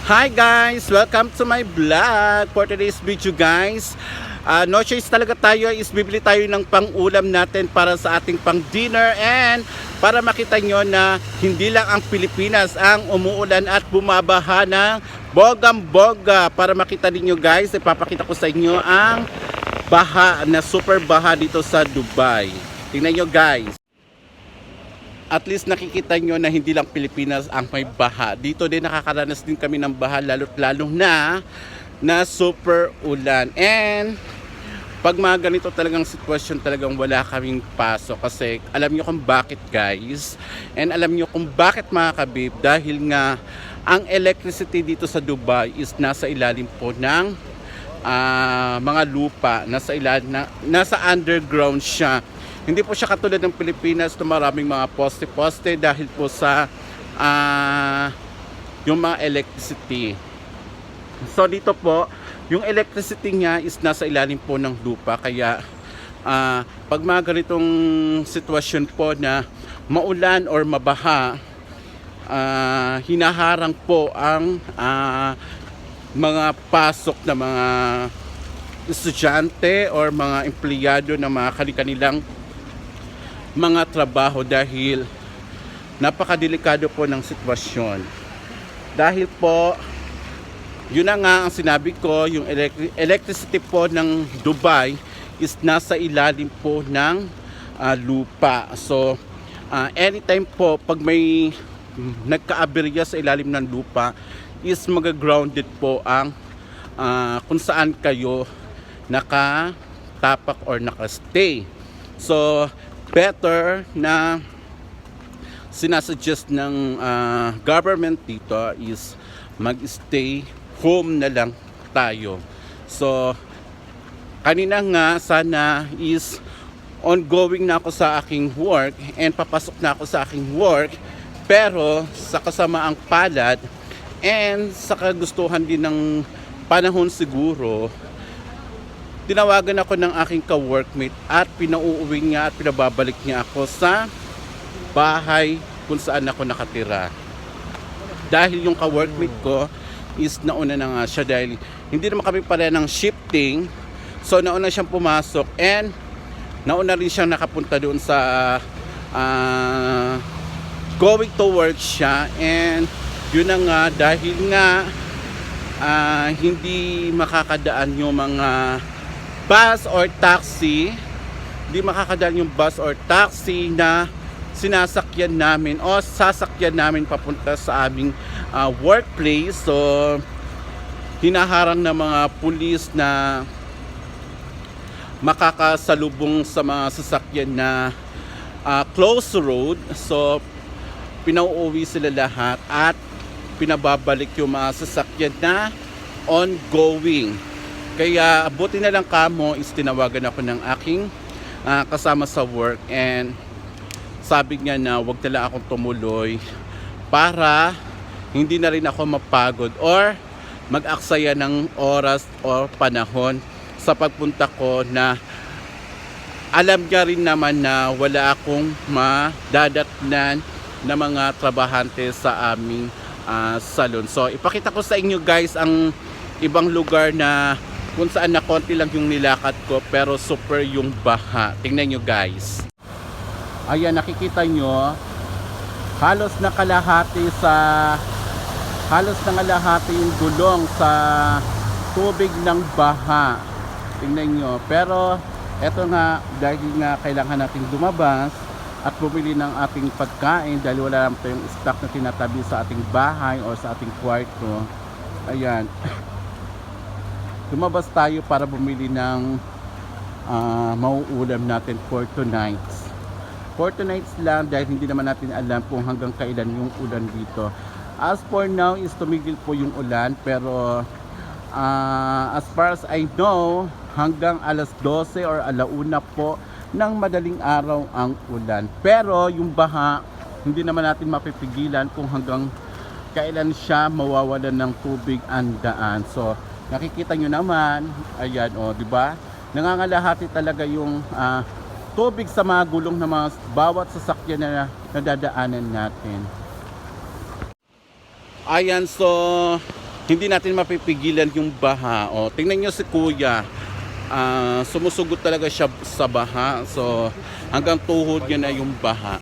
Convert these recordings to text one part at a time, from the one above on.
Hi guys! Welcome to my vlog for today's video guys. No choice talaga tayo is bibili tayo ng pang-ulam natin para sa ating pang-dinner and para makita nyo na hindi lang ang Pilipinas ang umuulan at bumabaha ng bogam-boga. Para makita ninyo guys, ipapakita ko sa inyo ang baha na super baha dito sa Dubai. Tingnan nyo guys. At least nakikita nyo na hindi lang Pilipinas ang may baha. Dito din nakakaranas din kami ng baha lalo na super ulan. And pag mga ganito talagang sitwasyon talagang wala kaming pasok. Kasi alam nyo kung bakit guys. And alam nyo kung bakit mga kabib. Dahil nga ang electricity dito sa Dubai is nasa ilalim po ng mga lupa. Nasa underground siya. Hindi po siya katulad ng Pilipinas na maraming mga poste-poste dahil po sa yung mga electricity. So dito po, yung electricity niya is nasa ilalim po ng lupa. Kaya pag mga ganitong sitwasyon po na maulan or mabaha, hinaharang po ang mga pasok na mga estudyante or mga empleyado na mga kanilang mga trabaho dahil napakadelikado po ng sitwasyon. Dahil po, yun na nga ang sinabi ko, yung electricity po ng Dubai is nasa ilalim po ng lupa. So, anytime po, pag may nagka-aberya sa ilalim ng lupa, is mag-grounded po ang kung saan kayo nakatapak or nakastay. So, better na sinasuggest ng government dito is mag-stay home na lang tayo. So, kanina nga sana is ongoing na ako sa aking work and papasok na ako sa aking work, pero sa kasamaang palad and sa kagustuhan din ng panahon siguro, tinawagan ako ng aking ka-workmate at pinauuwi niya at pinababalik niya ako sa bahay kung saan ako nakatira. Dahil yung ka-workmate ko is nauna na nga siya dahil hindi naman kami pala ng shifting. So nauna siyang pumasok and nauna rin siyang nakapunta doon sa going to work siya. And yun na nga, dahil nga hindi makakadaan yung mga bus or taxi, hindi makakadaan yung bus or taxi na sinasakyan namin o sasakyan namin papunta sa aming workplace. So, hinaharang ng mga pulis na makakasalubong sa mga sasakyan na close road. So, pinauuwi sila lahat at pinababalik yung mga sasakyan na ongoing. Kaya buti na lang kamo is tinawagan ako ng aking kasama sa work and sabi niya na wag na lang akong tumuloy para hindi na rin ako mapagod or mag-aksaya ng oras o panahon sa pagpunta ko, na alam niya rin naman na wala akong madadatnan na mga trabahante sa aming salon. So ipakita ko sa inyo guys ang ibang lugar na kung saan na konti lang yung nilakad ko pero super yung baha. Tingnan nyo guys. Ayan, nakikita nyo halos nakalahati yung gulong sa tubig ng baha. Tingnan nyo. Pero eto nga, dahil nga kailangan nating lumabas at bumili ng ating pagkain dahil wala lang tayong stock na tinatabi sa ating bahay o sa ating kwarto. Ayan. Lumabas tayo para bumili ng mauulam natin for tonight. For tonight lang dahil hindi naman natin alam kung hanggang kailan yung ulan dito. As for now is tumigil po yung ulan, pero as far as I know, hanggang alas 12 or alauna po ng madaling araw ang ulan. Pero yung baha, hindi naman natin mapipigilan kung hanggang kailan siya mawawalan ng tubig ang daan. So, nakikita nyo naman, ayan o, di ba? Nangangalahati talaga yung tubig sa mga gulong ng mga bawat sasakyan na nadadaanan natin. Ayan, so hindi natin mapipigilan yung baha. O, tingnan nyo si Kuya. Sumusugot talaga siya sa baha. So, hanggang tuhod niya na yung baha.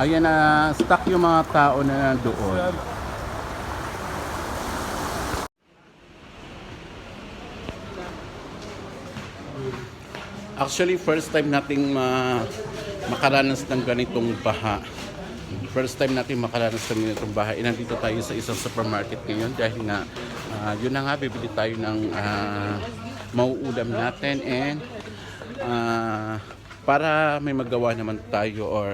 Ayan na, stuck yung mga tao na nandoon. Actually, first time nating makaranas ng ganitong baha. First time natin makaranas ng ganitong baha. Nandito tayo sa isang supermarket ngayon dahil nga, yun na nga, bibili tayo ng mauulam natin and para may magawa naman tayo or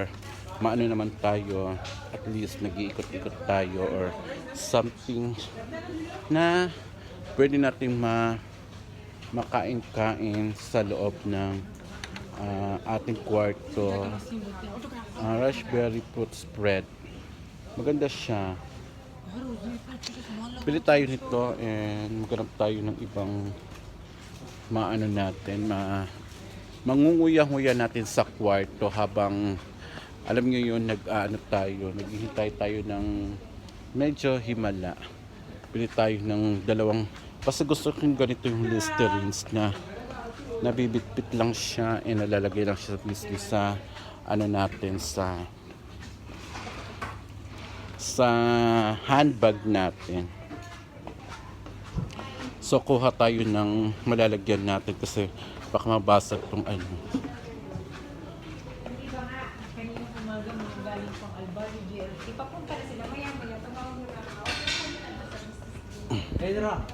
maano naman tayo, at least nag-iikot-ikot tayo or something na pwede natin makain-kain sa loob ng ating kwarto. Raspberry fruit spread. Maganda siya. Pili tayo nito and maghanap tayo ng ibang maano natin, mangunguya-nguya natin sa kwarto habang alam niyo yun, naghihintay tayo ng medyo himala. Pili tayo ng dalawang, kasi gusto kong ganito yung Listerines na nabibitbit lang siya and nalalagay lang siya sa ano natin sa handbag natin. So kuha tayo ng malalagyan natin kasi baka mabasag tong ano. Kanina umaga mga galing pang Albarrio GLT. Papunta na sila maya-maya. Tumawag mo na ako. Hey, Dara.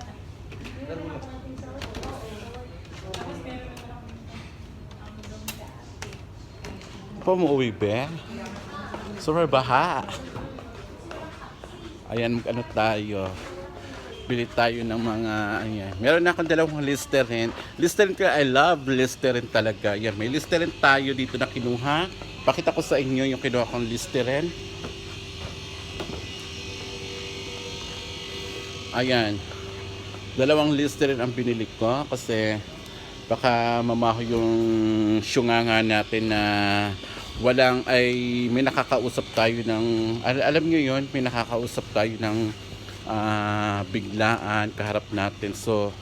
Pa mo uwi be? Super baha. Ayan, ano tayo. Bili tayo ng mga ayan. Meron na akong dalawang Listerine. Listerine ka, I love Listerine talaga. Ayan, may Listerine tayo dito na kinuha. Pakita ko sa inyo yung kinuha kong Listerine. Ayan. Dalawang Listerine ang binili ko kasi baka mamaho yung syunganga natin na may nakakausap tayo ng, alam nyo yun, may nakakausap tayo ng biglaan kaharap natin. So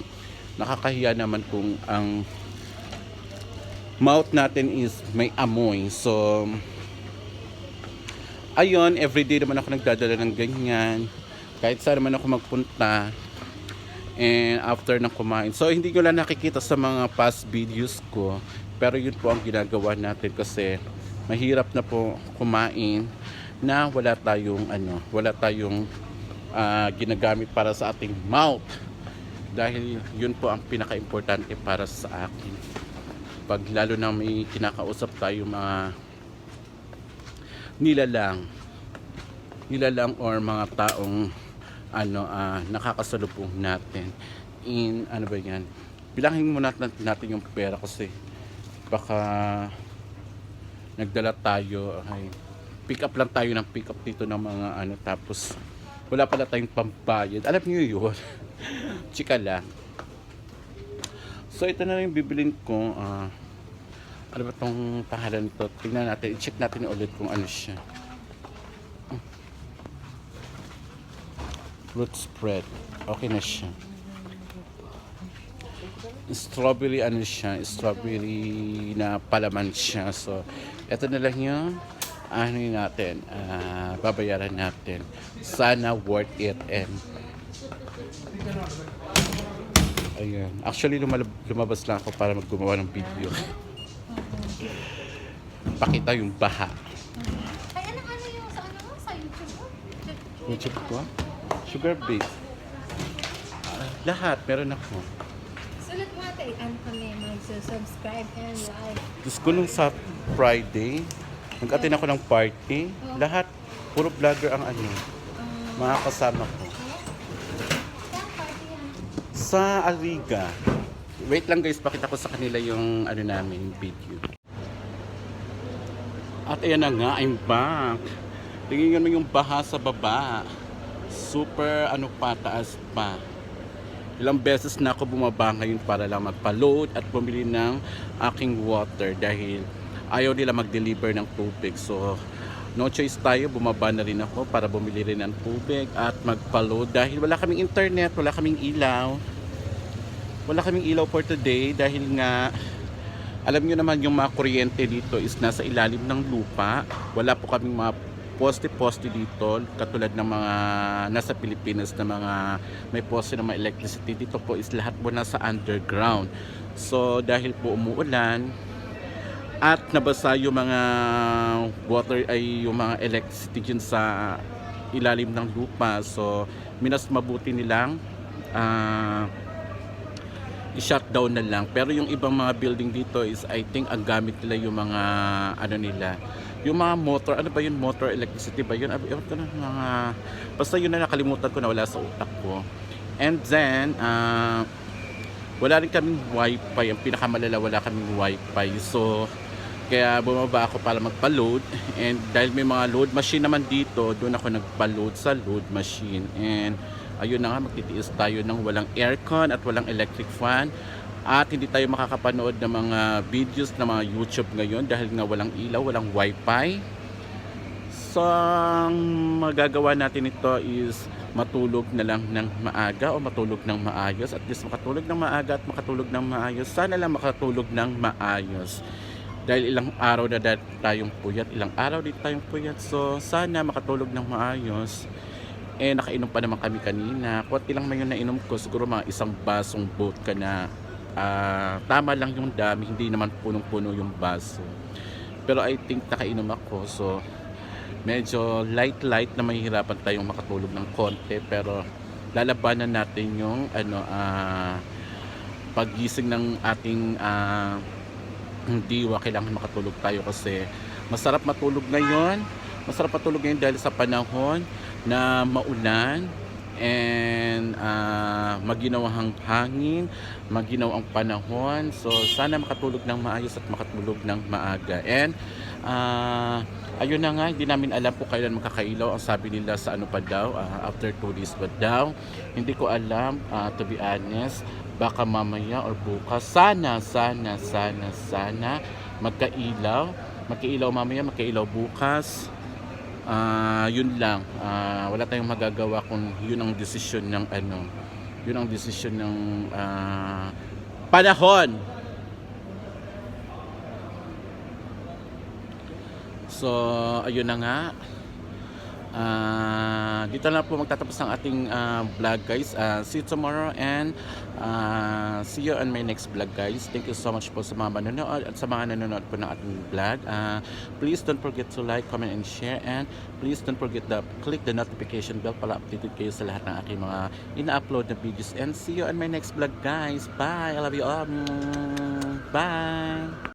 nakakahiya naman kung ang mouth natin is may amoy. So ayun, everyday naman ako nagdadala ng ganyan kahit saan naman ako magpunta and after ng kumain. So hindi ko lang nakikita sa mga past videos ko, pero yun po ang ginagawa natin kasi mahirap na po kumain na wala tayong ginagamit para sa ating mouth, dahil yun po ang pinaka-importante para sa akin pag lalo na may kinakausap tayo mga nilalang or mga taong nakakasalubong natin in bilangin muna natin yung pera kasi baka nagdala tayo, pick up lang tayo ng pick up dito ng mga tapos wala pala tayong pambayad. Alam niyo yun. Chika lang. So ito na rin yung bibilin ko. Ano ba tong pangalan nito? Tingnan natin, i-check natin ulit kung ano siya. Fruit spread. Okay na siya. Strawberry strawberry na palaman siya. So ito na lang yung natin, babayaran natin. Sana worth it. And ayun, actually lumabas lang ako para gumawa ng video. Pakita yung baha. Ay, ano yung sa YouTube mo? YouTube ko? Sugar base. Lahat, meron ako. Sulat mo ate, kami mag-subscribe and like. Diyos ko nung sa Friday, nag-attend ako ng party. Lahat, puro vlogger ang mga kasama ko. Sa Aliga. Wait lang guys, pakita ko sa kanila yung namin, video. At ayan na nga, I'm back. Tingnan mo yung baha sa baba. Super taas pa. Ilang beses na ako bumaba ngayon para lang magpa-load at bumili ng aking water dahil ayaw nila mag-deliver ng tubig. So no choice tayo, bumaba na rin ako para bumili rin ng tubig at magpa-load dahil wala kaming internet, wala kaming ilaw. Wala kaming ilaw for today dahil nga alam nyo naman yung mga kuryente dito is nasa ilalim ng lupa. Wala po kaming mga poste-poste dito katulad ng mga nasa Pilipinas na mga may poste ng mga electricity. Dito po is lahat po nasa underground. So dahil po umuulan at nabasa yung mga water ay yung mga electricity dyan sa ilalim ng lupa, so minas mabuti nilang i-shutdown na lang. Pero yung ibang mga building dito is I think ang gamit nila yung mga ano nila, yung mga motor, ano ba yun, motor electricity ba yun, mga basta yun na nakalimutan ko na, wala sa utak ko. And then wala rin kaming wifi, ang pinakamalala wala kaming wifi, so kaya bumaba ako para magpa-load. And dahil may mga load machine naman dito, doon ako nagpa-load sa load machine. And ayun na nga, magtitiis tayo ng walang aircon at walang electric fan. At hindi tayo makakapanood ng mga videos ng mga YouTube ngayon dahil nga walang ilaw, walang wifi. So ang magagawa natin ito is matulog na lang ng maaga o matulog ng maayos. At least makatulog ng maaga at makatulog ng maayos. Sana lang makatulog ng maayos. Dahil ilang araw na tayong puyat, ilang araw din tayong puyat. So sana makatulog ng maayos. Nakainom pa naman kami kanina. Kunti lang man yung nainom ko, siguro mga isang basong vodka na tama lang yung dami, hindi naman punong-puno yung baso. Pero I think nakainom ako, so medyo light na mahihirapan tayong makatulog ng konti. Pero lalabanan natin yung paggising ng ating diwa. Kailangan makatulog tayo kasi masarap matulog ngayon. Masarap matulog ngayon dahil sa panahon na maulan and maginaw ang hangin, maginaw ang panahon. So sana makatulog ng maayos at makatulog ng maaga. And ayun na nga, hindi namin alam kung kailan makakailaw. Ang sabi nila sa ano pa daw, after 2 days pa daw. Hindi ko alam, to be honest. Baka mamaya or bukas. Sana magkailaw mamaya, magkailaw bukas. Yun lang, wala tayong magagawa kung yun ang desisyon ng yun ang desisyon ng panahon. So ayun na nga, dito na po magtatapos ang ating vlog, guys. See you tomorrow and see you on my next vlog, guys. Thank you so much po sa mga manonood at sa mga nanonood po ng ating vlog. Please don't forget to like, comment, and share, and please don't forget to click the notification bell para updated kayo sa lahat ng aking mga ina-upload na videos. And see you on my next vlog, guys. Bye! I love you all. Bye!